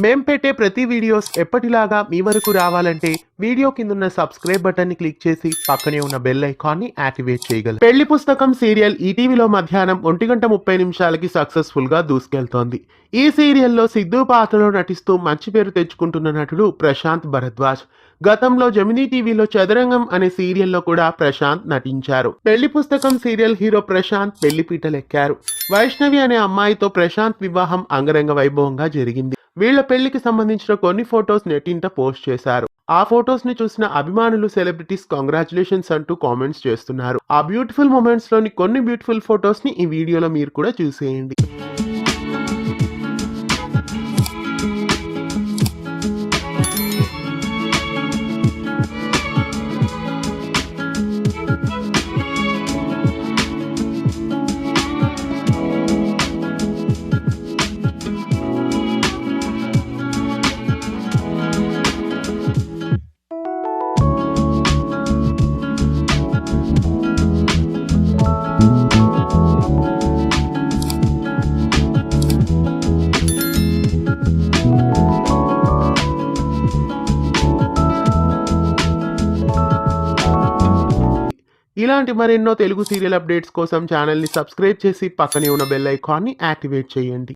మేం పెట్టే ప్రతి వీడియోస్ ఎప్పటిలాగా మీ వరకు రావాలంటే వీడియో కిందున్న సబ్స్క్రైబ్ బటన్ ని క్లిక్ చేసి పక్కనే ఉన్న బెల్ ఐకాన్ ని యాక్టివేట్ చేయగలరు. పెళ్లి పుస్తకం సీరియల్ ఈటీవీలో మధ్యాహ్నం 1:30 సక్సెస్ఫుల్ గా దూసుకెళ్తోంది. ఈ సీరియల్లో సిద్ధు పాత్రలో నటిస్తూ మంచి పేరు తెచ్చుకుంటున్న నటుడు ప్రశాంత్ భరద్వాజ్. గతంలో జెమినీ టీవీలో చదరంగం అనే సీరియల్లో కూడా ప్రశాంత్ నటించారు. పెళ్లి పుస్తకం సీరియల్ హీరో ప్రశాంత్ పెళ్లిపీటలెక్కారు. వైష్ణవి అనే అమ్మాయితో ప్రశాంత్ వివాహం అంగరంగ వైభవంగా జరిగింది. వీళ్ల పెళ్లికి సంబంధించిన కొన్ని ఫొటోస్ నెట్టింట పోస్ట్ చేశారు. ఆ ఫొటోస్ ని చూసిన అభిమానులు సెలబ్రిటీస్ కంగ్రాచులేషన్స్ అంటూ కామెంట్స్ చేస్తున్నారు. ఆ బ్యూటిఫుల్ మూమెంట్స్ లోని కొన్ని బ్యూటిఫుల్ ఫొటోస్ ని ఈ వీడియోలో మీరు కూడా చూసేయండి. ఇలాంటి మరెన్నో తెలుగు సీరియల్ అప్డేట్స్ కోసం ఛానల్ని సబ్స్క్రైబ్ చేసి పక్కనే ఉన్న బెల్ ఐకాన్ని యాక్టివేట్ చేయండి.